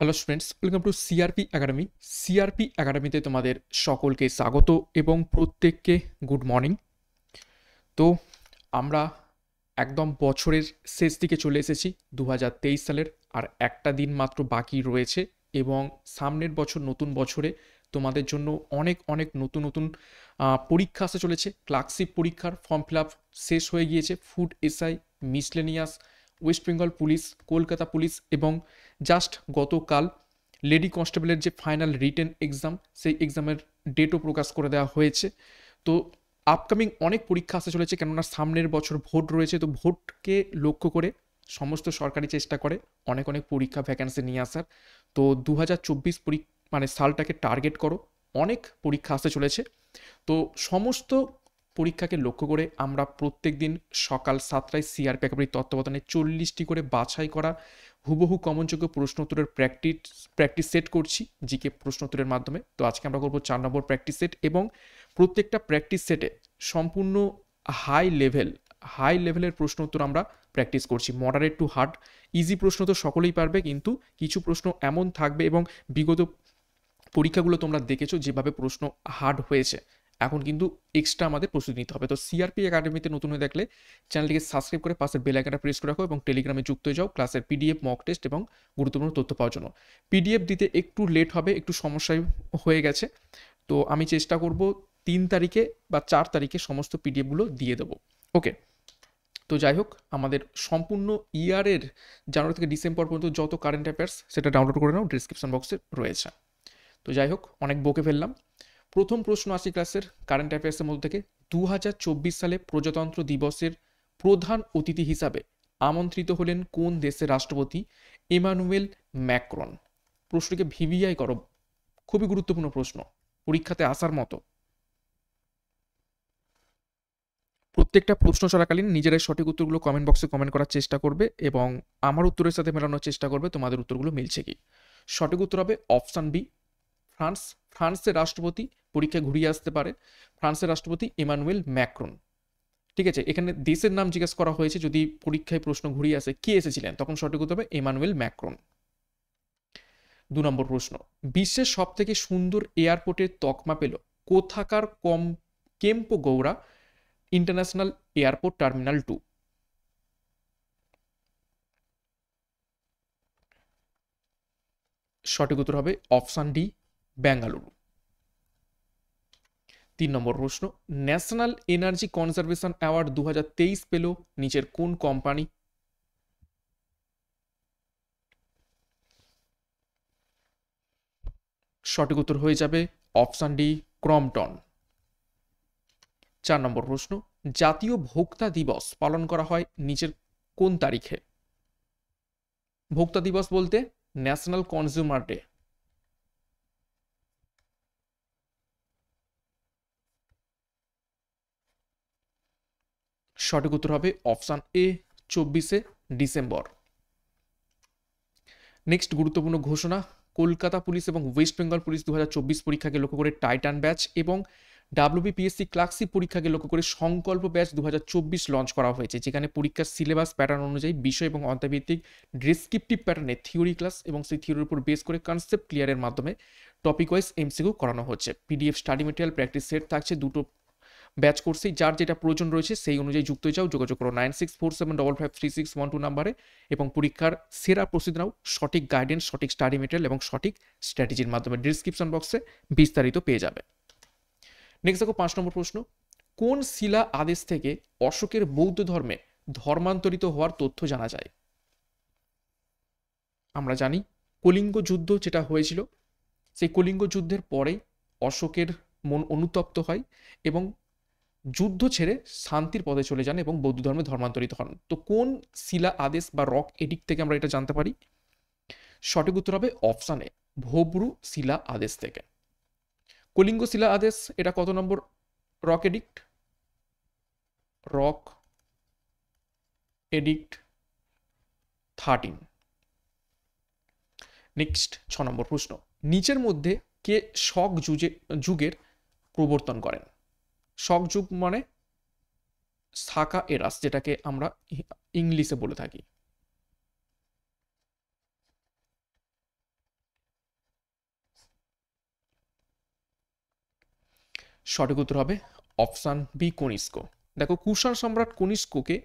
Hello students, welcome to CRP academy. CRP একাডেমিতে তোমাদের সকলকে স্বাগত এবং প্রত্যেককে গুড মর্নিং। তো আমরা একদম বছরের শেষ দিকে চলে এসেছি 2023 সালের। আর একটা দিন মাত্র বাকি রয়েছে এবং সামনের বছর নতুন বছরে তোমাদের জন্য অনেক অনেক নতুন নতুন পরীক্ষা আসতে চলেছে। ক্লার্কশিপ পরীক্ষার ফর্ম ফিল আপ শেষ হয়ে গিয়েছে। Food SI, miscellaneous, West Bengal police, Kolkata police এবং জাস্ট গতকাল লেডি কনস্টেবলের যে ফাইনাল রিটেন এক্সাম, সেই এক্সামের ডেটও প্রকাশ করে দেওয়া হয়েছে। তো আপকামিং অনেক পরীক্ষা আসতে চলেছে, কেননা সামনের বছর ভোট রয়েছে। তো ভোটকে লক্ষ্য করে সমস্ত সরকারি চেষ্টা করে অনেক অনেক পরীক্ষা ভ্যাকেন্সি নিয়ে আসার। তো 2024 মানে সালটাকে টার্গেট করো, অনেক পরীক্ষা আসতে চলেছে। তো সমস্ত পরীক্ষাকে লক্ষ্য করে আমরা প্রত্যেক দিন সকাল 7টায় সিআরপি একাডেমির তত্ত্বাবধানে 40টি করে বাছাই করা হুবহু কমনযোগ্য প্রশ্ন উত্তরের প্র্যাকটিস সেট করছি জিকে প্রশ্ন উত্তরের মাধ্যমে। তো আজকে আমরা করবো 4 নম্বর প্র্যাকটিস সেট এবং প্রত্যেকটা প্র্যাকটিস সেটে সম্পূর্ণ হাই লেভেলের প্রশ্ন উত্তর আমরা প্র্যাকটিস করছি। মডারেট টু হার্ড, ইজি প্রশ্ন তো সকলেই পারবে, কিন্তু কিছু প্রশ্ন এমন থাকবে এবং বিগত পরীক্ষাগুলো তোমরা দেখেছো যেভাবে প্রশ্ন হার্ড হয়েছে, এখন কিন্তু এক্সট্রা আমাদের প্রস্তুতি নিতে হবে। তো সিআরপি একাডেমিতে নতুন হয়ে দেখলে চ্যানেলটিকে সাবস্ক্রাইব করে পাশের বেল আইকনটা প্রেস করে রাখো এবং টেলিগ্রামে যুক্ত হয়ে যাও ক্লাসের পিডিএফ, মক টেস্ট এবং গুরুত্বপূর্ণ তথ্য পাওয়ার জন্য। পিডিএফ দিতে একটু লেট হবে, একটু সমস্যায় হয়ে গেছে। তো আমি চেষ্টা করব 3 তারিখে বা 4 তারিখে সমস্ত পিডিএফগুলো দিয়ে দেবো। ওকে, তো যাই হোক, আমাদের সম্পূর্ণ ইয়ারের জানুয়ারি থেকে ডিসেম্বর পর্যন্ত যত কারেন্ট অ্যাফেয়ার্স সেটা ডাউনলোড করে নাও, ডিসক্রিপশন বক্সে রয়েছে। তো যাই হোক, অনেক বকে ফেললাম। প্রথম প্রশ্ন আসি ক্লাসের কারেন্ট অ্যাফেয়ার্সের মধ্যে থেকে। 2024 সালে প্রজাতন্ত্র দিবসের প্রধান অতিথি হিসাবে আমন্ত্রিত হলেন কোন দেশের রাষ্ট্রপতি? Emmanuel Macron. প্রশ্নকে ভিভিআই করো, খুবই গুরুত্বপূর্ণ প্রশ্ন, পরীক্ষাতে আসার মতো। প্রত্যেকটা প্রশ্ন চলাকালীন নিজেরাই সঠিক উত্তরগুলো কমেন্ট বক্সে কমেন্ট করার চেষ্টা করবে এবং আমার উত্তরের সাথে মেলানোর চেষ্টা করবে তোমাদের উত্তরগুলো মিলছে কি। সঠিক উত্তর হবে অপশান বি, ফ্রান্স। ফ্রান্সের রাষ্ট্রপতি পরীক্ষায় ঘুরিয়ে আসতে পারে ফ্রান্সের রাষ্ট্রপতি ইমানুয়েল ম্যাক্রন। ঠিক আছে, এখানে দেশের নাম জিজ্ঞেস করা হয়েছে, যদি পরীক্ষায় প্রশ্ন ঘুরিয়ে আসে কে এসেছিলেন তখন সঠিক উত্তর হবে ইমানুয়েল ম্যাক্রন। 2 নম্বর প্রশ্ন, বিশ্বের সব থেকে সুন্দর এয়ারপোর্টের তকমা পেল কোথাকার কেম্পো গৌড়া ইন্টারন্যাশনাল এয়ারপোর্ট টার্মিনাল 2? সঠিক উত্তর হবে অপশান ডি, বেঙ্গালুরু। 3 নম্বর প্রশ্ন, ন্যাশনাল এনার্জি কনজারভেশন অ্যাওয়ার্ড 2023 পেল নিচের কোন কোম্পানি? সঠিক উত্তর হয়ে যাবে অপশান ডি, ক্রম্পটন। 4 নম্বর প্রশ্ন, জাতীয় ভোক্তা দিবস পালন করা হয় নিচের কোন তারিখে? ভোক্তা দিবস বলতে ন্যাশনাল কনজিউমার ডে। সঠিক উত্তর হবে অপশান এ, 24শে ডিসেম্বর। নেক্সট গুরুত্বপূর্ণ ঘোষণা, কলকাতা পুলিশ এবং ওয়েস্ট বেঙ্গল পুলিশ 2024 পরীক্ষাকে লক্ষ্য করে টাইটান ব্যাচ এবং ডাব্লিউবিপিএসসি ক্লার্কশিপ পরীক্ষাকে লক্ষ্য করে সংকল্প ব্যাচ 2024 লঞ্চ করা হয়েছে, যেখানে পরীক্ষার সিলেবাস প্যাটার্ন অনুযায়ী বিষয় এবং অধ্যায়ভিত্তিক ডেসক্রিপটিভ প্যাটার্নে থিওরি ক্লাস এবং সেই থিওরির উপর বেস করে কনসেপ্ট ক্লিয়ারের মাধ্যমে টপিক ওয়াইজ এমসিকিউ করানো হচ্ছে। PDF, study material, practice set থাকছে দুটো ব্যাচ কোর্সেই। যার যেটা প্রয়োজন রয়েছে সেই অনুযায়ী যুক্ত হয়ে যাও, যোগাযোগ করো 9647553612 নাম্বারে এবং পরীক্ষার সেরা প্রস্তুতি নাও সঠিক গাইডেন্স, সঠিক স্টাডি মেটেরিয়াল এবং সঠিক স্ট্র্যাটেজির মাধ্যমে। ডিসক্রিপশন বক্সে বিস্তারিত পেয়ে যাবে। নেক্সট দেখো 5 নম্বর প্রশ্ন, কোন শিলা আদেশ থেকে অশোকের বৌদ্ধ ধর্মে ধর্মান্তরিত হওয়ার তথ্য জানা যায়? আমরা জানি কলিঙ্গ যুদ্ধ যেটা হয়েছিল, সেই কলিঙ্গ যুদ্ধের পরেই অশোকের মন অনুতপ্ত হয় এবং যুদ্ধ ছেড়ে শান্তির পথে চলে যান এবং বৌদ্ধ ধর্মে ধর্মান্তরিত হন। তো কোন শিলা আদেশ বা রক এডিক্ট থেকে আমরা এটা জানতে পারি? সঠিক উত্তর হবে অপশান এ, ভোবরু শিলা আদেশ থেকে। কলিঙ্গ শিলা আদেশ এটা কত নম্বর rock edict? Rock edict 13। Next 6 নম্বর প্রশ্ন, নিচের মধ্যে কে শক যুগের প্রবর্তন করেন? শক যুগ মানে সাকা এরাস, যেটাকে আমরা ইংলিশে বলে থাকি। সঠিক উত্তর হবে অপশান বি কনিষ্ক। দেখো কুষাণ সম্রাট কনিষ্ককে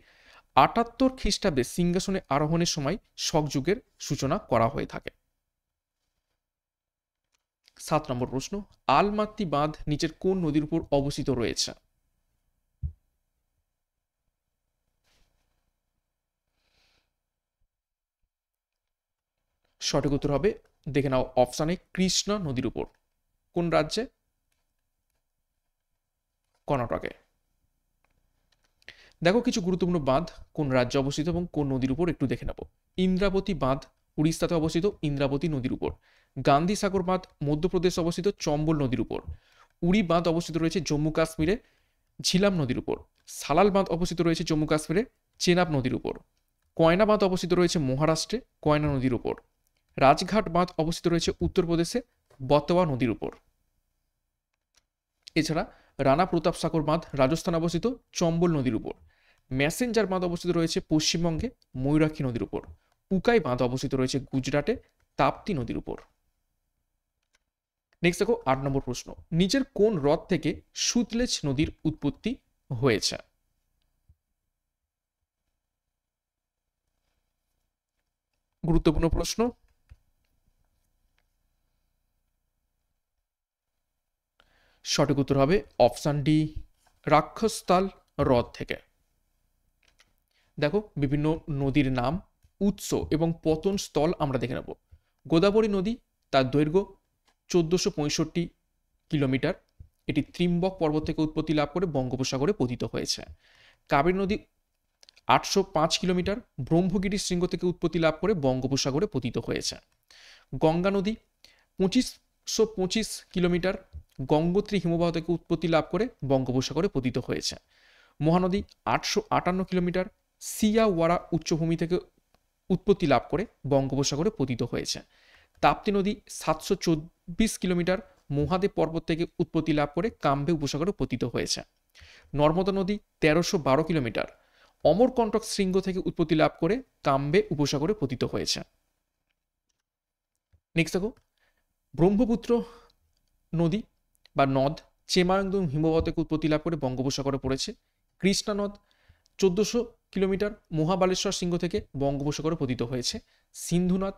78 খ্রিস্টাব্দে সিংহাসনে আরোহণের সময় শক যুগের সূচনা করা হয়ে থাকে। 7 নম্বর প্রশ্ন, আলমাত্তি বাঁধ নিচের কোন নদীর উপর অবস্থিত রয়েছে? সঠিক উত্তর হবে, দেখে নাও অপশানে, কৃষ্ণা নদীর উপর। কোন রাজ্যে? কর্ণাটকে। দেখো কিছু গুরুত্বপূর্ণ বাঁধ কোন রাজ্যে অবস্থিত এবং কোন নদীর উপর একটু দেখে নেব। ইন্দ্রাবতী বাঁধ উড়িষ্যাতে অবস্থিত, ইন্দ্রাবতী নদীর উপর। গান্ধী সাগর বাঁধ মধ্যপ্রদেশে অবস্থিত, চম্বল নদীর উপর। উড়ি বাঁধ অবস্থিত রয়েছে জম্মু কাশ্মীরে, ঝিলাম নদীর উপর। সালাল বাঁধ অবস্থিত রয়েছে জম্মু কাশ্মীরে, চেনাব নদীর উপর। কয়না বাঁধ অবস্থিত রয়েছে মহারাষ্ট্রে, কয়না নদীর উপর। রাজঘাট বাঁধ অবস্থিত রয়েছে উত্তরপ্রদেশে, বতওয়া নদীর উপর। এছাড়া রানা প্রতাপ সাগর বাঁধ রাজস্থানে অবস্থিত, চম্বল নদীর উপর। ম্যাসেঞ্জার বাঁধ অবস্থিত রয়েছে পশ্চিমবঙ্গে, ময়ূরাক্ষী নদীর উপর। উকাই বাঁধ অবস্থিত রয়েছে গুজরাটে, তাপ্তি নদীর উপর। নেক্সট দেখো 8 নম্বর প্রশ্ন, নিচের কোন হ্রদ থেকে সুতলেজ নদীর উৎপত্তি হয়েছে? গুরুত্বপূর্ণ প্রশ্ন। সঠিক উত্তর হবে অপশান ডি, রাক্ষসতাল হ্রদ থেকে। দেখো বিভিন্ন নদীর নাম, উৎস এবং পতন স্থল আমরা দেখে নেব। গোদাবরী নদী, তার দৈর্ঘ্য 1465 কিলোমিটার, এটি ত্রিম্বক পর্বত থেকে উৎপত্তি লাভ করে বঙ্গোপসাগরে পতিত হয়েছে। কাবেরী নদী 805 কিলোমিটার, ব্রহ্মগিরি শৃঙ্গ থেকে উৎপত্তি লাভ করে বঙ্গোপসাগরে পতিত হয়েছে। গঙ্গা নদী 2525 কিলোমিটার, গঙ্গোত্রী হিমবাহ থেকে উৎপত্তি লাভ করে বঙ্গোপসাগরে পতিত হয়েছে। মহানদী 858 কিলোমিটার, সিয়াওয়ারা উচ্চভূমি থেকে উৎপত্তি লাভ করে বঙ্গোপসাগরে পতিত হয়েছে। তাপ্তি নদী 724 কিলোমিটার, মহাদেব পর্বত থেকে উৎপত্তি লাভ করে কাম্বে উপসাগরে পতিত হয়েছে। নর্মদা নদী 1312 কিলোমিটার, অমরকণ্টক শৃঙ্গ থেকে উৎপত্তি লাভ করে কাম্বে উপসাগরে পতিত হয়েছে। নেক্সট দেখো, ব্রহ্মপুত্র নদী বা নদ চেমায়ংদুং হিমবাহ থেকে উৎপত্তি লাভ করে বঙ্গোপসাগরে পড়েছে। কৃষ্ণা নদ 1400 কিলোমিটার, মহাবালেশ্বর শৃঙ্গ থেকে বঙ্গোপসাগরে পতিত হয়েছে। সিন্ধু নদ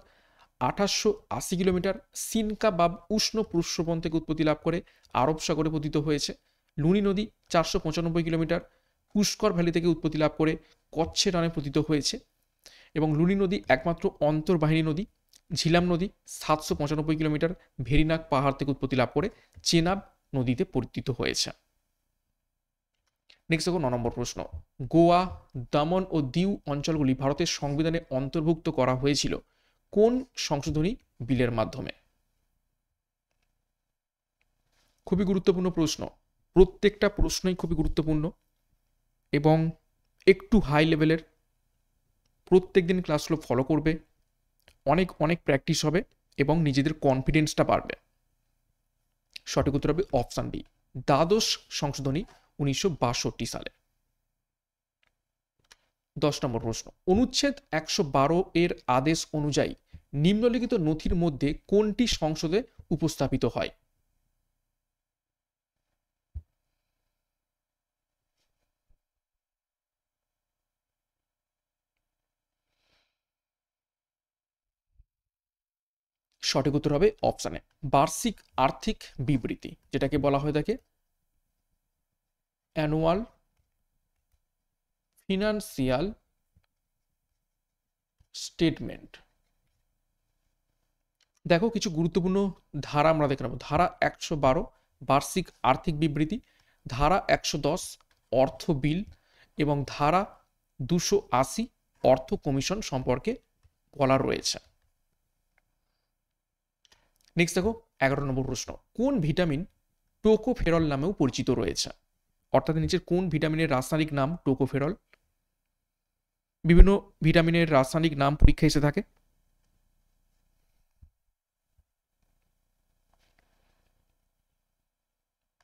2880 কিলোমিটার, সিনকা বা উষ্ণ প্রস্রবণ থেকে উৎপত্তি লাভ করে আরব সাগরে পতিত হয়েছে। লুনি নদী 495 কিলোমিটার, পুষ্কর ভ্যালি থেকে উৎপত্তি লাভ করে কচ্ছের রানে পতিত হয়েছে। এবং লুনি নদী একমাত্র অন্তর্বাহিনী নদী। ঝিলাম নদী 795 কিলোমিটার, ভেরিনাগ পাহাড় থেকে উৎপত্তি লাভ করে চেনাব নদীতে পতিত হয়েছে। নেক্সট দেখো 9 নম্বর প্রশ্ন, গোয়া, দমন ও দিউ অঞ্চলগুলি ভারতের সংবিধানে অন্তর্ভুক্ত করা হয়েছিল কোন সংশোধনী বিলের মাধ্যমে? খুবই গুরুত্বপূর্ণ প্রশ্ন, প্রত্যেকটা প্রশ্নই খুবই গুরুত্বপূর্ণ এবং একটু হাই লেভেলের। প্রত্যেক দিন ক্লাসগুলো ফলো করবে, অনেক অনেক প্র্যাকটিস হবে এবং নিজেদের কনফিডেন্সটা বাড়বে। সঠিক উত্তর হবে অপশান বি, দ্বাদশ সংশোধনী 1962 সালে। 10 নম্বর প্রশ্ন, অনুচ্ছেদ 112 এর আদেশ অনুযায়ী নিম্নলিখিত নথির মধ্যে কোনটি সংসদে উপস্থাপিত হয়? সঠিক উত্তর হবে অপশানে, বার্ষিক আর্থিক বিবৃতি, যেটাকে বলা হয়ে থাকে অ্যানুয়াল ফিনান্সিয়াল স্টেটমেন্ট। দেখো কিছু গুরুত্বপূর্ণ ধারা আমরা দেখে নেব। ধারা 112 বার্ষিক আর্থিক বিবৃতি, ধারা 110 অর্থ বিল এবং ধারা 280 অর্থ কমিশন সম্পর্কে বলা রয়েছে। নেক্সট দেখো 11 নম্বর প্রশ্ন, কোন ভিটামিন টোকোফেরল নামেও পরিচিত রয়েছে? অর্থাৎ নিচের কোন ভিটামিনের রাসায়নিক নাম টোকোফেরল? বিভিন্ন ভিটামিনের রাসায়নিক নাম পরীক্ষা এসে থাকে।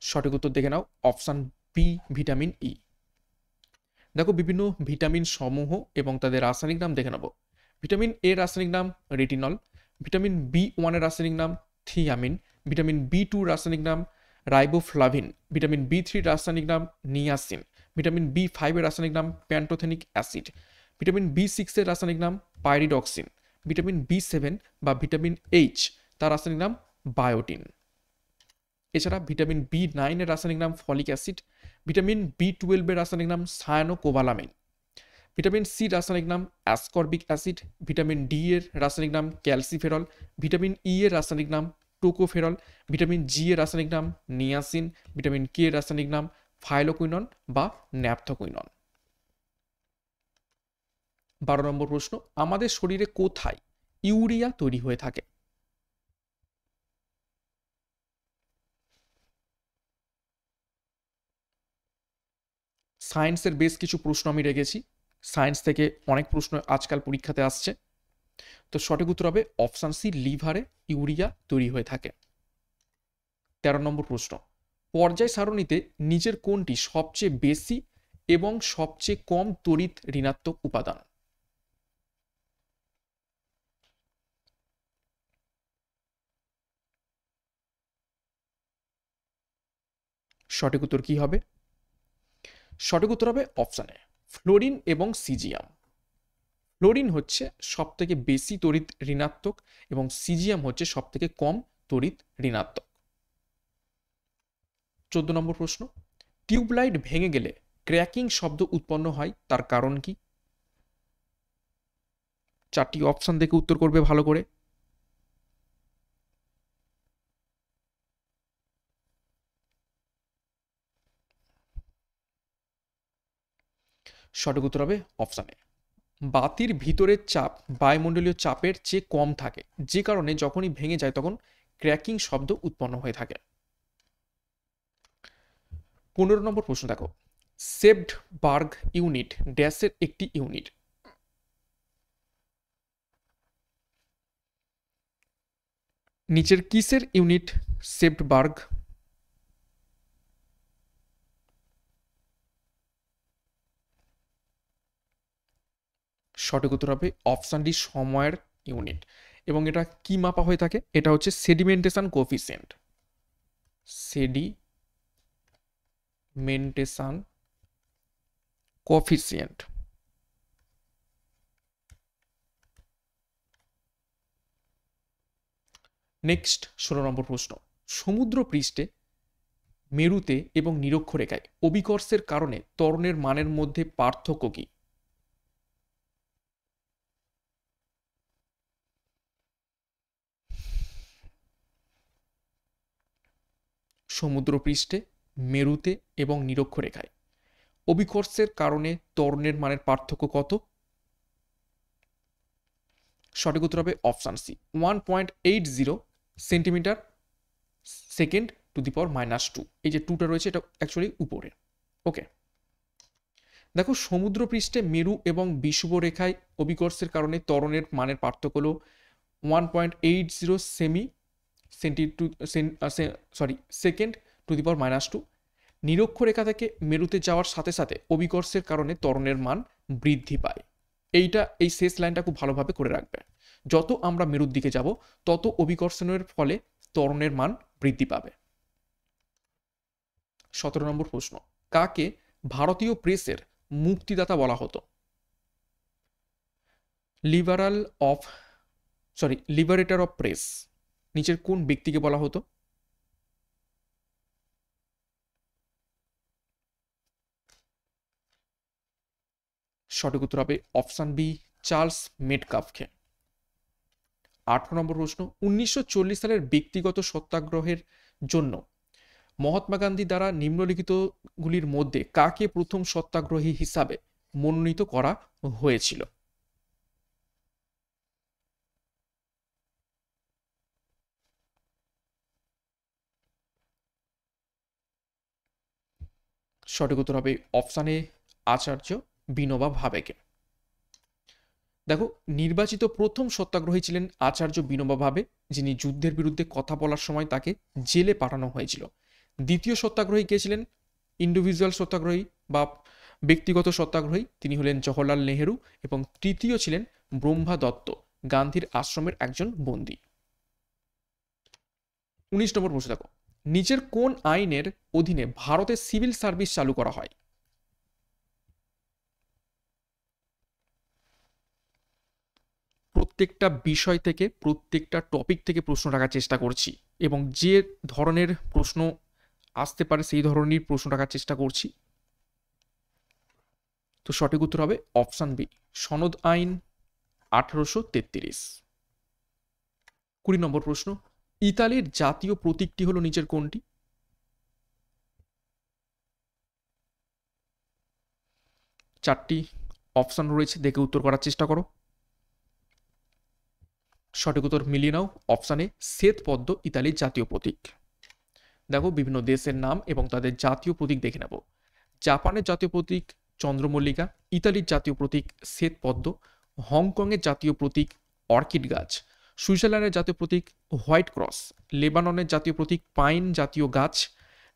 সঠিক উত্তর দেখে নাও অপশান বি, ভিটামিন ই। দেখো বিভিন্ন ভিটামিন সমূহ এবং তাদের রাসায়নিক নাম দেখে নেব। ভিটামিন এর রাসায়নিক নাম রেটিনল, ভিটামিন B1 এর রাসায়নিক নাম থিয়ামিন, ভিটামিন B2 রাসায়নিক নাম রাইবোফ্লাভিন। ভিটামিন বি3 রাসায়নিক নাম নিয়াসিন। ভিটামিন বি5 এর রাসায়নিক নাম প্যান্টোথেনিক অ্যাসিড। ভিটামিন বি6 এর রাসায়নিক নাম পাইরিডক্সিন। ভিটামিন বি7 বা ভিটামিন এইচ তার রাসায়নিক নাম বায়োটিন। এছাড়া ভিটামিন বি9 এর রাসায়নিক নাম ফলিক অ্যাসিড। ভিটামিন বি12 এর রাসায়নিক নাম সায়ানোকোবালামিন। ভিটামিন সি রাসায়নিক নাম অ্যাসকর্বিক অ্যাসিড। ভিটামিন ডি এর রাসায়নিক নাম ক্যালসিফেরল। ভিটামিন ই এর রাসায়নিক নাম টোকোফেরল। ভিটামিন জি এর রাসায়নিক নাম নিয়াসিন। ভিটামিন কে এর রাসায়নিক নাম ফাইলোকুইনন বা ন্যাপথোকুইনন। 12 নম্বর প্রশ্ন, আমাদের শরীরে কোথায় ইউরিয়া তৈরি হয়ে থাকে? সায়েন্সের বেশ কিছু প্রশ্ন আমি রেখেছি। সায়েন্স থেকে অনেক প্রশ্ন আজকাল পরীক্ষাতে আসছে। তো সঠিক উত্তর হবে অপশান সি, লিভারে ইউরিয়া তৈরি হয়ে থাকে। 13 নম্বর প্রশ্ন, পর্যায় সারণীতে নিচের কোনটি সবচেয়ে বেশি এবং সবচেয়ে কম তড়িৎ ঋণাত্মক উপাদান? সঠিক উত্তর কি হবে? সঠিক উত্তর হবে অপশান এ, ফ্লোরিন এবং সিজিয়াম। ফ্লোরিন হচ্ছে সব থেকে বেশি তড়িৎ ঋণাত্মক এবং সিজিয়াম হচ্ছে সব থেকে কম তড়িৎ ঋণাত্মক। 14 নম্বর প্রশ্ন, টিউবলাইট ভেঙে গেলে ক্র্যাকিং শব্দ উৎপন্ন হয়, তার কারণ কি? চারটি অপশন দেখে উত্তর করবে ভালো করে। সঠিক উত্তর হবে অপশন এ, বাতির ভিতরের চাপ বায়ুমণ্ডলীয় চাপের চেয়ে কম থাকে, যে কারণে যখনই ভেঙে যায় তখন ক্র্যাকিং শব্দ উৎপন্ন হয়ে থাকে। 15 নম্বর প্রশ্ন দেখো, সেপ্টবার্গ ইউনিট ড্যাশের একটি ইউনিট। নিচের কিসের ইউনিট সেপ্টবার্গ? সঠিক উত্তর হবে অপশন ডি, সময়ের ইউনিট। এবং এটা কি মাপা হয়ে থাকে? এটা হচ্ছে sedimentation coefficient. Sedimentation coefficient. Next 16 নম্বর প্রশ্ন, সমুদ্র পৃষ্ঠে মেরুতে এবং নিরক্ষরেখায় অভিকর্ষের কারণে ত্বরণের মানের মধ্যে পার্থক্য কি? সমুদ্র পৃষ্ঠে মেরুতে এবং নিরক্ষরেখায় অভিকর্ষের কারণে ত্বরণের মানের পার্থক্য কত? সঠিক উত্তর হবে option C, 1.80 centimetre second to the power -2। এই যে 2টা রয়েছে এটা অ্যাকচুয়ালি উপরে। ওকে, দেখো সমুদ্র পৃষ্ঠে মেরু এবং বিষুবরেখায় অভিকর্ষের কারণে ত্বরণের মানের পার্থক্য হলো 1.80 সেকেন্ড টু দি পাওয়ার -2। নিরক্ষরেখা থেকে মেরুতে যাওয়ার সাথে সাথে অভিকর্ষের কারণে ত্বরণের মান বৃদ্ধি পায়। এই শেষ লাইনটা খুব ভালোভাবে করে রাখবে। যত আমরা মেরুর দিকে যাব তত অভিকর্ষণের ফলে ত্বরণের মান বৃদ্ধি পাবে। 17 নম্বর প্রশ্ন, কাকে ভারতীয় প্রেসের মুক্তিদাতা বলা হতো? লিবারেটর অফ প্রেস নিচের কোন ব্যক্তিকে বলা হতো? সঠিক উত্তর হবে অপশন বি, চার্লস মেটকাফকে। 18 নম্বর প্রশ্ন, 1940 সালের ব্যক্তিগত সত্যাগ্রহের জন্য মহাত্মা গান্ধী দ্বারা নিম্নলিখিতগুলির মধ্যে কাকে প্রথম সত্যাগ্রহী হিসাবে মনোনীত করা হয়েছিল? সঠিক উত্তর হবে অপশন এ, আচার্য বিনোবা ভাবেকে। দেখো নির্বাচিত প্রথম সত্যাগ্রহী ছিলেন আচার্য বিনোবা ভাবে, যিনি যুদ্ধের বিরুদ্ধে কথা বলার সময় তাকে জেলে পাঠানো হয়েছিল। দ্বিতীয় সত্যাগ্রহী কে ছিলেন? ইন্ডিভিজুয়াল সত্যাগ্রহী বা ব্যক্তিগত সত্যাগ্রহী, তিনি হলেন জওহরলাল নেহেরু। এবং তৃতীয় ছিলেন ব্রহ্মা দত্ত, গান্ধীর আশ্রমের একজন বন্দী। 19 নম্বর প্রশ্ন দেখো, নিচের কোন আইনের অধীনে ভারতে সিভিল সার্ভিস চালু করা হয়? প্রত্যেকটা বিষয় থেকে প্রত্যেকটা টপিক থেকে প্রশ্ন রাখার চেষ্টা করছি এবং যে ধরনের প্রশ্ন আসতে পারে সেই ধরনের প্রশ্ন রাখার চেষ্টা করছি। তো সঠিক উত্তর হবে অপশন বি, সনদ আইন 1833। 20 নম্বর প্রশ্ন, ইতালির জাতীয় প্রতীকটি হলো নিচের কোনটি? চারটি অপশন রয়েছে, দেখে উত্তর করার চেষ্টা করো। সঠিক উত্তর মিলিয়ে নাও, অপশানে শ্বেত পদ্ম ইতালির জাতীয় প্রতীক। দেখো বিভিন্ন দেশের নাম এবং তাদের জাতীয় প্রতীক দেখে নেব। জাপানের জাতীয় প্রতীক চন্দ্রমল্লিকা, ইতালির জাতীয় প্রতীক শ্বেত পদ্ম, হংকংয়ের জাতীয় প্রতীক অর্কিড গাছ, সুইজারল্যান্ডের জাতীয় প্রতীক হোয়াইট ক্রস, লেবাননের জাতীয় প্রতীক পাইন জাতীয় গাছ,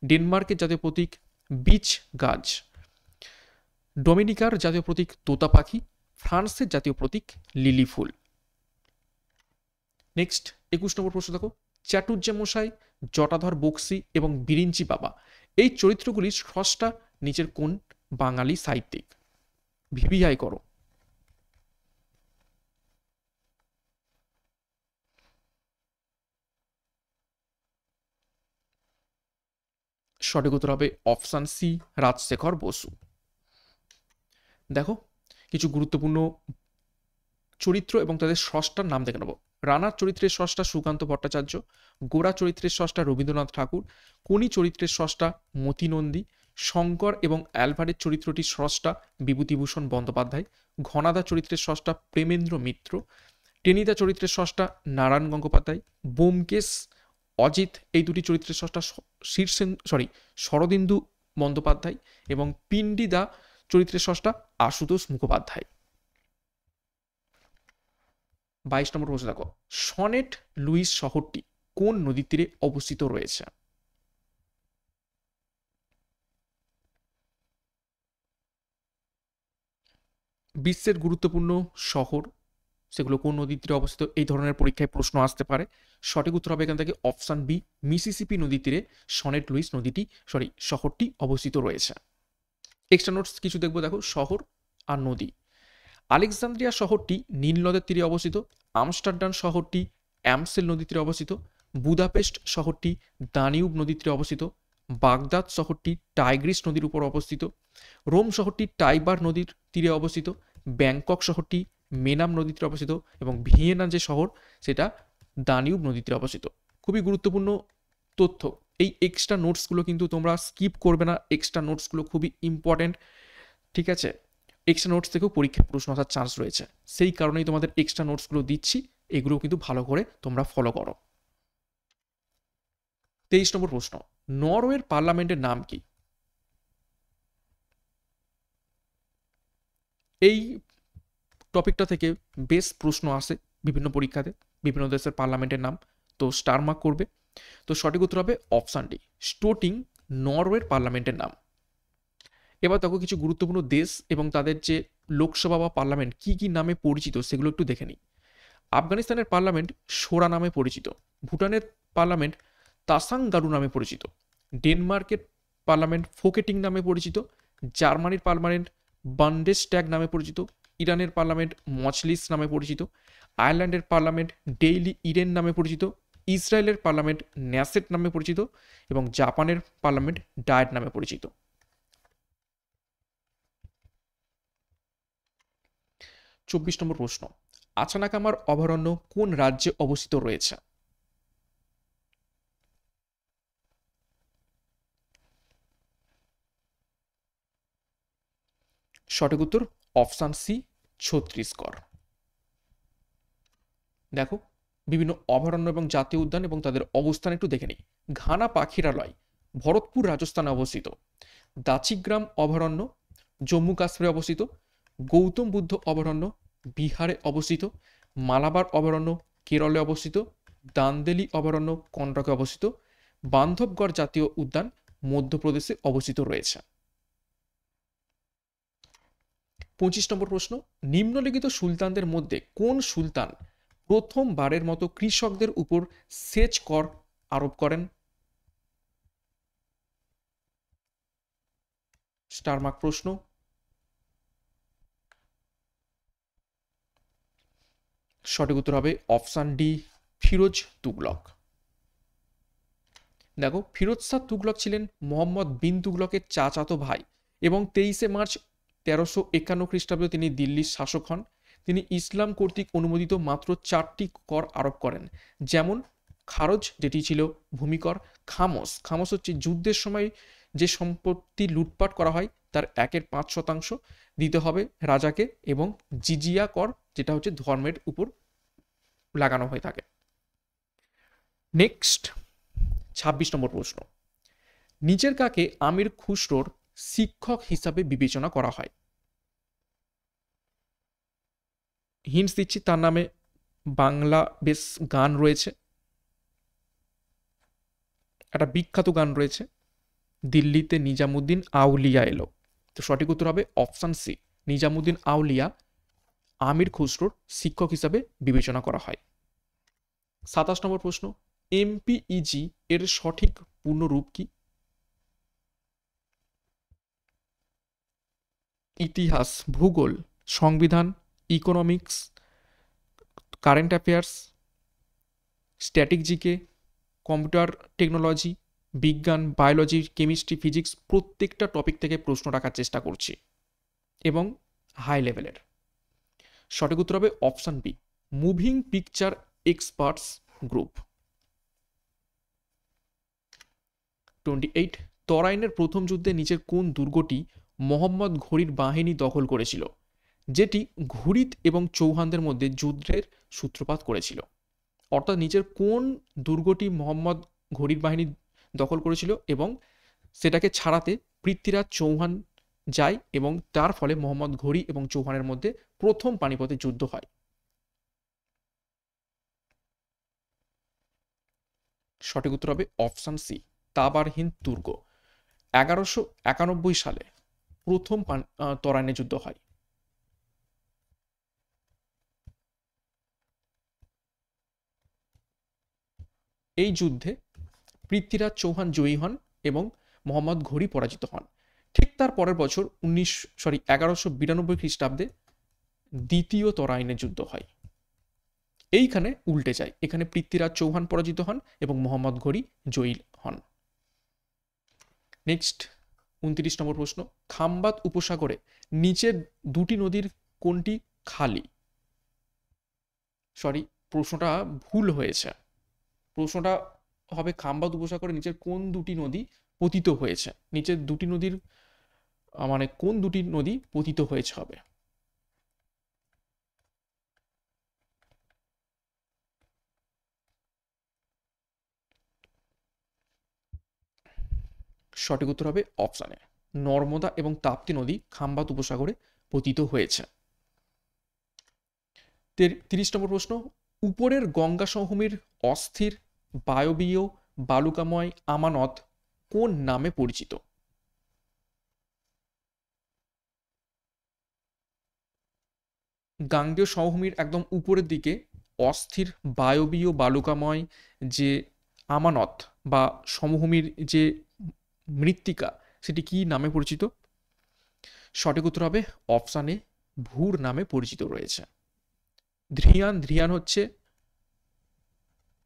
ডেনমার্কের জাতীয় প্রতীক বিচ গাছ, ডোমিনিকার জাতীয় প্রতীক তোতা পাখি, ফ্রান্সের জাতীয় প্রতীক লিলি ফুল। নেক্সট 21 নম্বর প্রশ্ন দেখো, চাটুর্যমশাই, জটাধর বক্সি এবং বিরিঞ্চি বাবা এই চরিত্রগুলির স্রষ্টা নিচের কোন বাঙালি সাহিত্যিক? ভিভিআই করো। সঠিক উত্তর হবে অপশন সি, রাজশেখর বসু। দেখো কিছু গুরুত্বপূর্ণ চরিত্র এবং তাদের স্রষ্টার নাম দেখে নেব। রানার চরিত্রের স্রষ্টা সুকান্ত ভট্টাচার্য, গোরা চরিত্রের স্রষ্টা রবীন্দ্রনাথ ঠাকুর, কোনি চরিত্রের স্রষ্টা মতি নন্দী, শঙ্কর এবং অ্যালভারের চরিত্রটির স্রষ্টা বিভূতিভূষণ বন্দ্যোপাধ্যায়, ঘনাদা চরিত্রের স্রষ্টা প্রেমেন্দ্র মিত্র, টেনিদা চরিত্রের স্রষ্টা নারায়ণ গঙ্গোপাধ্যায়, ব্যোমকেশ, অজিত এই দুটি চরিত্রের স্রষ্টা শরদিন্দু বন্দ্যোপাধ্যায় এবং পিন্ডিদা চরিত্রের স্রষ্টা আশুতোষ মুখোপাধ্যায়। 22 নম্বর প্রশ্ন দেখো, সনেট লুইস শহরটি কোন নদীর তীরে অবস্থিত রয়েছে? বিশ্বের গুরুত্বপূর্ণ শহর সেগুলো কোন নদীর তীরে অবস্থিত, এই ধরনের পরীক্ষায় প্রশ্ন আসতে পারে। সঠিক উত্তর হবে এখান থেকে অপশন বি, মিসিসিপি নদীর তীরে সনেট লুইস শহরটি অবস্থিত রয়েছে। এক্সট্রা নোটস কিছু দেখবো, দেখো শহর আর নদী। আলেকজান্দ্রিয়া শহরটি নীল নদের তীরে অবস্থিত, আমস্টারডাম শহরটি অ্যামসেল নদীর তীরে অবস্থিত, বুদাপেস্ট শহরটি দানিউব নদীর তীরে অবস্থিত, বাগদাদ শহরটি টাইগ্রিস নদীর উপর অবস্থিত, রোম শহরটি টাইবার নদীর তীরে অবস্থিত, ব্যাংকক শহরটি মেনাম নদীর তীরে অবস্থিত এবং ভিয়েনা যে শহর সেটা দানিউব নদীর তীরে অবস্থিত। খুবই গুরুত্বপূর্ণ তথ্য, এই এক্সট্রা নোটসগুলো কিন্তু তোমরা স্কিপ করবে না, এক্সট্রা নোটসগুলো খুবই ইম্পর্টেন্ট, ঠিক আছে? এক্সট্রা নোটস থেকেও পরীক্ষায় প্রশ্ন আসার চান্স রয়েছে, সেই কারণেই তোমাদের এক্সট্রা নোটসগুলো দিচ্ছি, এগুলো কিন্তু ভালো করে তোমরা ফলো করো। 23 নম্বর প্রশ্ন, নরওয়ের পার্লামেন্টের নাম কি? এই টপিকটা থেকে বেশ প্রশ্ন আসে বিভিন্ন পরীক্ষাতে, বিভিন্ন দেশের পার্লামেন্টের নাম, তো স্টার মার্ক করবে। তো সঠিক উত্তর হবে অপশান ডি, স্টোটিং নরওয়ের পার্লামেন্টের নাম। এবার দেখো কিছু গুরুত্বপূর্ণ দেশ এবং তাদের যে লোকসভা বা পার্লামেন্ট কি কি নামে পরিচিত সেগুলো একটু দেখে নিই। আফগানিস্তানের পার্লামেন্ট সোরা নামে পরিচিত, ভুটানের পার্লামেন্ট তাসাংগারু নামে পরিচিত, ডেনমার্কের পার্লামেন্ট ফোকেটিং নামে পরিচিত, জার্মানির পার্লামেন্ট বান্ডেসট্যাগ নামে পরিচিত, ইরানের পার্লামেন্ট মজলিস নামে পরিচিত, আয়ারল্যান্ডের পার্লামেন্ট ডেইলি ইরেন নামে পরিচিত, ইসরায়েলের পার্লামেন্ট ন্যাসেট নামে পরিচিত এবং জাপানের পার্লামেন্ট ডায়েট নামে পরিচিত। 24 নম্বর প্রশ্ন, আচানাকামার অভয়ারণ্য কোন রাজ্যে অবস্থিত রয়েছে? সঠিক উত্তর অপশান সি, ছত্তিশগড়। দেখো বিভিন্ন অভয়ারণ্য এবং জাতীয় উদ্যান এবং তাদের অবস্থান একটু দেখে নিই। ঘানা পাখিরালয় ভরতপুর রাজস্থানে অবস্থিত, দাচিগ্রাম অভয়ারণ্য জম্মু কাশ্মীরে অবস্থিত, গৌতম বুদ্ধ অভয়ারণ্য বিহারে অবস্থিত, মালাবার অভয়ারণ্য কেরলে অবস্থিত, দান্দেলি অভয়ারণ্য কর্ণাটকে অবস্থিত, বান্ধবগড় জাতীয় উদ্যান মধ্যপ্রদেশে অবস্থিত রয়েছে। 25 নম্বর প্রশ্ন, নিম্নলিখিত সুলতানদের মধ্যে কোন সুলতান প্রথমবারের মতো কৃষকদের উপর সেচ কর আরোপ করেন? স্টার মার্ক প্রশ্ন। সঠিক উত্তর হবে অপশান ডি, ফিরোজ তুগলক। দেখো, ফিরোজ শাহ তুগলক ছিলেন মোহাম্মদ বিন তুগলকের চাচাতো ভাই এবং 23 মার্চ 1351 খ্রিস্টাব্দে তিনি দিল্লির শাসক হন। তিনি ইসলাম কর্তৃক অনুমোদিত মাত্র 4টি কর আরোপ করেন, যেমন খারজ, যেটি ছিল ভূমিকর, খামোস, খামোস হচ্ছে যুদ্ধের সময় যে সম্পত্তি লুটপাট করা হয় তার 1/5% দিতে হবে রাজাকে, এবং জিজিয়া কর, যেটা হচ্ছে ধর্মের উপর লাগানো হয়ে থাকে। নেক্সট 26 নম্বর প্রশ্ন, নিচের কাকে আমির খুসরোর শিক্ষক হিসাবে বিবেচনা করা হয়? হিন্টস দিচ্ছি, তার নামে বাংলা বেশ গান রয়েছে, একটা বিখ্যাত গান রয়েছে, দিল্লিতে নিজামুদ্দিন আউলিয়া এলো। তো সঠিক উত্তর হবে অপশান সি, নিজামুদ্দিন আউলিয়া আমির খুসরোর শিক্ষক হিসাবে বিবেচনা করা হয়। 27 নম্বর প্রশ্ন, এমপিইজি এর সঠিক পূর্ণরূপ কি? ইতিহাস, ভূগোল, সংবিধান, economics, current affairs, static GK, computer technology, বিজ্ঞান, বায়োলজি, কেমিস্ট্রি, ফিজিক্স, প্রত্যেকটা টপিক থেকে প্রশ্ন রাখার চেষ্টা করছি এবং হাই লেভেলের। সঠিক উত্তর হবে option B, moving picture experts group. 28, তরাইনের প্রথম যুদ্ধে নিচের কোন দুর্গটি মোহাম্মদ ঘুরির বাহিনী দখল করেছিল, যেটি ঘুরিদ এবং চৌহানদের মধ্যে যুদ্ধের সূত্রপাত করেছিল? অর্থাৎ নিচের কোন দুর্গটি মোহাম্মদ ঘুরির বাহিনী দখল করেছিল এবং সেটাকে ছাড়াতে পৃথ্বীরাজ চৌহান যায় এবং তার ফলে মোহাম্মদ ঘুরি এবং চৌহানের মধ্যে প্রথম পানিপথের যুদ্ধ হয়? সঠিক উত্তর হবে অপশান সি, তাবার হিন্দ দুর্গ। 1191 সালে প্রথম তরাইনের যুদ্ধ হয়। এই যুদ্ধে পৃথ্বীরাজ চৌহান জয়ী হন এবং মোহাম্মদ ঘুরি পরাজিত হন। ঠিক তার পরের বছর 1192 খ্রিস্টাব্দে দ্বিতীয় তরাইনের যুদ্ধ হয়। এইখানে উল্টে যায়, এখানে পৃথ্বীরাজ চৌহান পরাজিত হন এবং মোহাম্মদ ঘুরি জয়ী হন। নেক্সট 29 নম্বর প্রশ্ন, খাম্বাত উপসাগরে নিচের দুটি নদীর কোনটি খালি? সরি, প্রশ্নটা ভুল হয়েছে, প্রশ্নটা হবে খাম্বাত উপসাগরে নিচের কোন দুটি নদী পতিত হয়েছে, নিচের দুটি নদীর মানে কোন দুটি নদী পতিত হয়েছে হবে। সঠিক উত্তর হবে অপশানে নর্মদা এবং তাপ্তি নদী খাম্বাত উপসাগরে পতিত হয়েছে। 30 নম্বর প্রশ্ন, উপরের গঙ্গা সমভূমির অস্থির বায়বীয় বালুকাময় আমানত কোন নামে পরিচিত? গাঙ্গেয় সমভূমির একদম উপরের দিকে অস্থির বায়বীয় বালুকাময় যে আমানত বা সমভূমির যে মৃত্তিকা, সেটি কি নামে পরিচিত? সঠিক উত্তর হবে অপশানে ভূর নামে পরিচিত রয়েছে। ধ্রিয়ান, ধ্রিয়ান হচ্ছে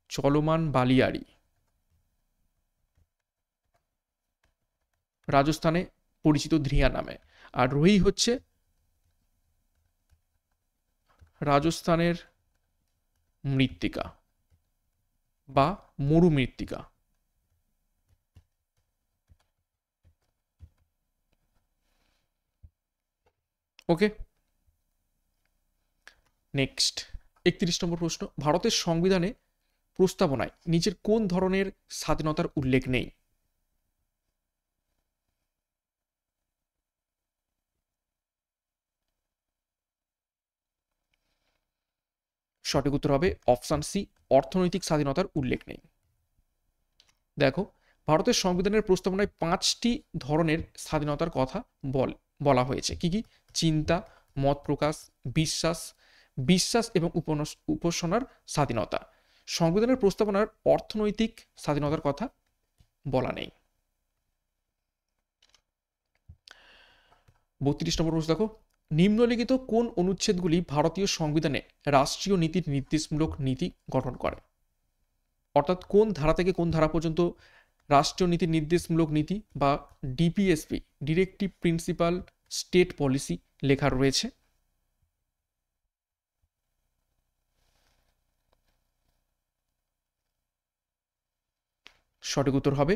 চলমান বালিয়াড়ি, রাজস্থানে পরিচিত ধ্রিয়া নামে। আর রোহি হচ্ছে রাজস্থানের মৃত্তিকা বা মরু মৃত্তিকা। ওকে, নেক্সট 31 নম্বর প্রশ্ন, ভারতের সংবিধানে প্রস্তাবনায় নিচের কোন ধরনের স্বাধীনতার উল্লেখ নেই? সঠিক উত্তর হবে অপশান সি, অর্থনৈতিক স্বাধীনতার উল্লেখ নেই। দেখো, ভারতের সংবিধানের প্রস্তাবনায় 5টি ধরনের স্বাধীনতার কথা বলা হয়েছে। কি কি? চিন্তা, মত প্রকাশ, বিশ্বাস, বিশ্বাস এবং উপাসনার স্বাধীনতা। সংবিধানের প্রস্তাবনার অর্থনৈতিক স্বাধীনতার কথা বলা নেই। 32 নম্বর প্রশ্ন দেখো, নিম্নলিখিত কোন অনুচ্ছেদগুলি ভারতীয় সংবিধানে রাষ্ট্রীয় নীতির নির্দেশমূলক নীতি গঠন করে? অর্থাৎ কোন ধারা থেকে কোন ধারা পর্যন্ত রাষ্ট্রীয় নীতির নির্দেশমূলক নীতি বা DPSP, directive principal state policy লেখা রয়েছে? সঠিক উত্তর হবে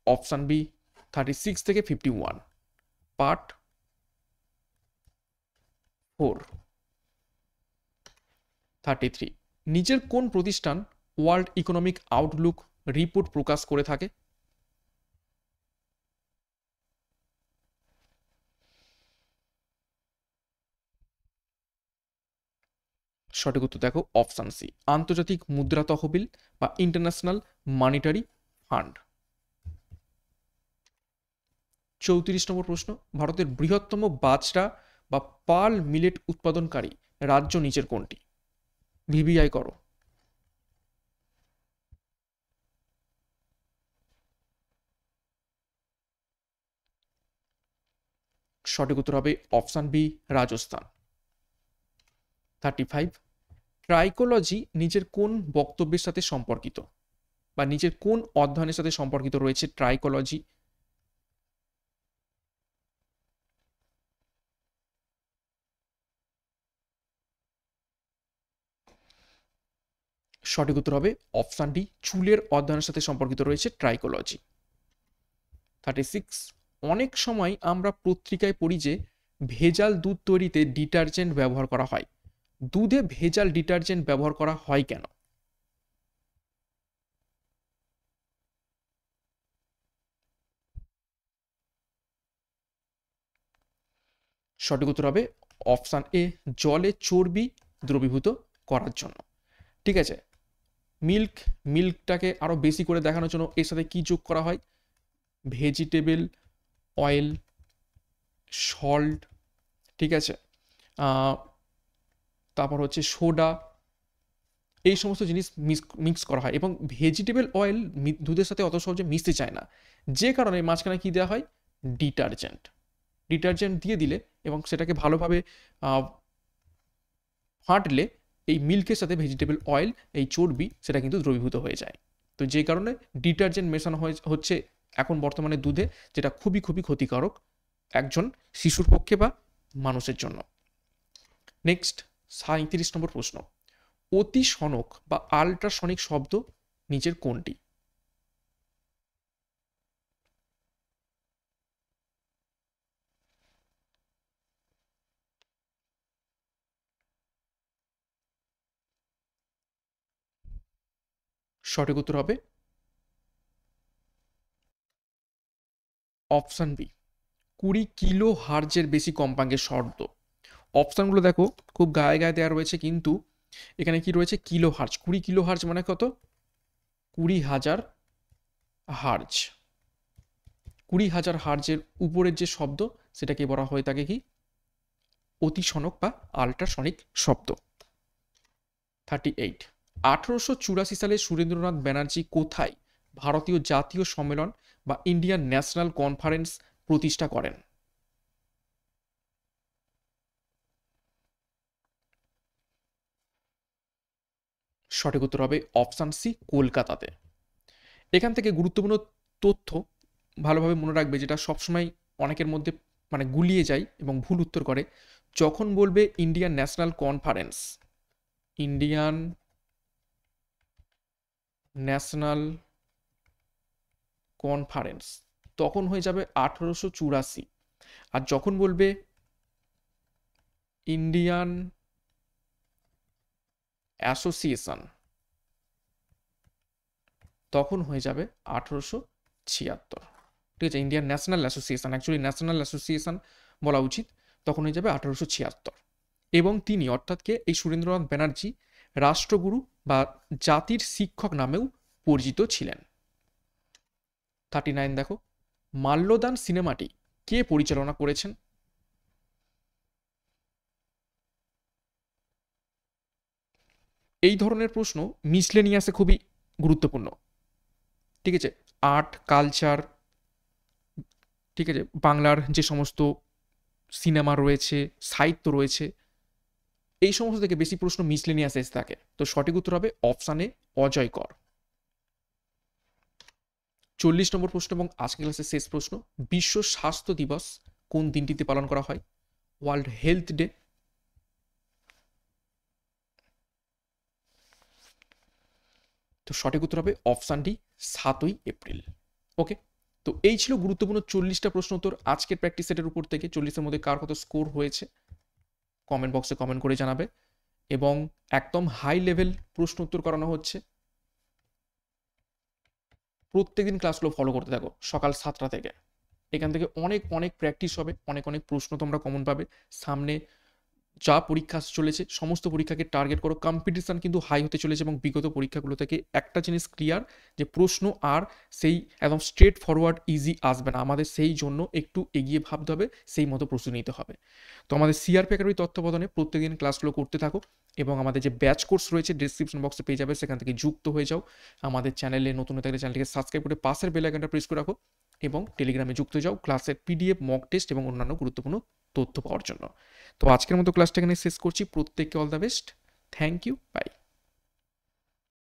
অপশান বি, 36 থেকে 51, পার্ট 4। 33, নিচের কোন প্রতিষ্ঠান ওয়ার্ল্ড ইকোনমিক আউটলুক রিপোর্ট প্রকাশ করে থাকে? সঠিক উত্তর দেখো অপশান সি, আন্তর্জাতিক মুদ্রা তহবিল বা ইন্টারন্যাশনাল মনিটারি ফান্ড। 34 নম্বর প্রশ্ন, ভারতের বৃহত্তম বাজরা বা পাল মিলেট উৎপাদনকারী রাজ্য নিচের কোনটি? ভিভিআই করো। সঠিক উত্তর হবে অপশান বি, রাজস্থান। 35, ট্রাইকোলজি নিচের কোন বক্তব্যের সাথে সম্পর্কিত বা নিচের কোন অধ্যয়নের সাথে সম্পর্কিত রয়েছে ট্রাইকোলজি? সঠিক উত্তর হবে অপশান ডি, চুলের অধ্যয়নের সাথে সম্পর্কিত রয়েছে ট্রাইকোলজি। 36, অনেক সময় আমরা পত্রিকায় পড়ি যে ভেজাল দুধ তৈরিতে ডিটারজেন্ট ব্যবহার করা হয়। দুধে ভেজাল ডিটারজেন্ট ব্যবহার করা হয় কেন? সঠিক উত্তর হবে অপশান এ, জলে চর্বি দ্রবীভূত করার জন্য। ঠিক আছে, মিল্কটাকে আরো বেশি করে দেখানোর জন্য এর সাথে কি যোগ করা হয়? ভেজিটেবল অয়েল, সল্ট, ঠিক আছে, তারপর হচ্ছে সোডা, এই সমস্ত জিনিস মিক্স করা হয় এবং ভেজিটেবল অয়েল দুধের সাথে অত সহজে মিশতে চায় না, যে কারণে মাঝখানে কি দেওয়া হয়? ডিটারজেন্ট। ডিটারজেন্ট দিয়ে দিলে এবং সেটাকে ভালোভাবে ফাটলে এই মিল্কের সাথে ভেজিটেবল অয়েল, এই চর্বি, সেটা কিন্তু দ্রবীভূত হয়ে যায়। তো যে কারণে ডিটারজেন্ট মেশানো হচ্ছে এখন বর্তমানে দুধে, যেটা খুবই খুবই ক্ষতিকারক একজন শিশুর পক্ষে বা মানুষের জন্য। নেক্সট 37 নম্বর প্রশ্ন, অতিসনক বা আল্ট্রাসনিক শব্দ নিচের কোনটি? সঠিক উত্তর হবে অপশান বি, 20 কিলো হার্জের বেশি কম্পাঙ্কের শব্দ। অপশানগুলো দেখো খুব গায়ে গায়ে দেওয়া রয়েছে, কিন্তু এখানে কি রয়েছে? Kilo hertz. 20 কিলো হার্জ মানে কত? 20,000 হার্জ। 20,000 হার্জের উপরের যে শব্দ, সেটাকে বলা হয়ে থাকে কি? অতিসনক বা আল্ট্রাসনিক শব্দ। 38, 1884 সালে সুরেন্দ্রনাথ ব্যানার্জি কোথায় ভারতীয় জাতীয় সম্মেলন বা ইন্ডিয়ান ন্যাশনাল কনফারেন্স প্রতিষ্ঠা করেন? সঠিক উত্তর হবে অপশান সি, কলকাতাতে। এখান থেকে গুরুত্বপূর্ণ তথ্য ভালোভাবে মনে রাখবে, যেটা সবসময় অনেকের মধ্যে মানে গুলিয়ে যায় এবং ভুল উত্তর করে। যখন বলবে Indian national conference, Indian national conference, তখন হয়ে যাবে 1884। আর যখন বলবে ইন্ডিয়ান অ্যাসোসিয়েশন, তখন হয়ে যাবে 1876। ঠিক আছে, Indian national association, actually national association বলা উচিত, তখন হয়ে যাবে 1876। এবং তিনি অর্থাৎ কে? এই সুরেন্দ্রনাথ ব্যানার্জি রাষ্ট্রগুরু বা জাতির শিক্ষক নামেও পরিচিত ছিলেন। 39 দেখো, মাল্যদান সিনেমাটি কে পরিচালনা করেছেন? এই ধরনের প্রশ্ন মিসলেনিয়াসে খুবই গুরুত্বপূর্ণ। ঠিক আছে, আর্ট, কালচার, ঠিক আছে, বাংলার যে সমস্ত সিনেমা রয়েছে, সাহিত্য রয়েছে, এই সমস্ত থেকে বেশি প্রশ্ন মিসলেনিয়াস এসে থাকে। তো সঠিক উত্তর হবে অপশানে অজয় কর। 40 নম্বর প্রশ্ন এবং আজকে ক্লাসের শেষ প্রশ্ন, বিশ্ব স্বাস্থ্য দিবস কোন দিনটিতে পালন করা হয়? ওয়ার্ল্ড হেলথ ডে, তো সঠিক উত্তর হবে অপশান ডি 7ই এপ্রিল। ওকে, তো এই ছিল গুরুত্বপূর্ণ 40টা প্রশ্ন উত্তর আজকের প্র্যাকটিস সেটের উপর থেকে। 40-এর মধ্যে কার কত স্কোর হয়েছে কমেন্ট বক্সে কমেন্ট করে জানাবে, এবং একদম হাই লেভেল প্রশ্ন উত্তর করানো হচ্ছে। প্রত্যেকদিন ক্লাসগুলো ফলো করতে থাকো সকাল 7টা থেকে। এখান থেকে অনেক অনেক প্র্যাকটিস হবে, অনেক অনেক প্রশ্ন তোমরা কমন পাবে। সামনে যা পরীক্ষা চলেছে সমস্ত পরীক্ষাকে টার্গেট করো, কম্পিটিশন কিন্তু হাই হতে চলেছে, এবং বিগত পরীক্ষাগুলো থেকে একটা জিনিস ক্লিয়ার, যে প্রশ্ন আর সেই একদম স্ট্রেট ফরওয়ার্ড ইজি আসবে না, আমাদের সেই জন্য একটু এগিয়ে ভাবতে হবে, সেই মতো প্রস্তুতি নিতে হবে। তো আমাদের সিআরপি একাডেমি তত্ত্বাবধানে প্রত্যেকদিন ক্লাসগুলো করতে থাকো, এবং আমাদের যে ব্যাচ কোর্স রয়েছে ডিসক্রিপশন বক্সে পেয়ে যাবে, সেখান থেকে যুক্ত হয়ে যাও। আমাদের চ্যানেলে নতুন হয়ে থাকলে চ্যানেলটিকে সাবস্ক্রাইব করে পাশের বেল আইকনটা প্রেস করে রাখো, এবং টেলিগ্রামে যুক্ত হয়ে যাও ক্লাসের পিডিএফ, মক টেস্ট এবং অন্যান্য গুরুত্বপূর্ণ তথ্য পাওয়ার জন্য। তো আজকের মতো ক্লাসটা এখানে শেষ করছি। প্রত্যেককে all the best. Thank you, by.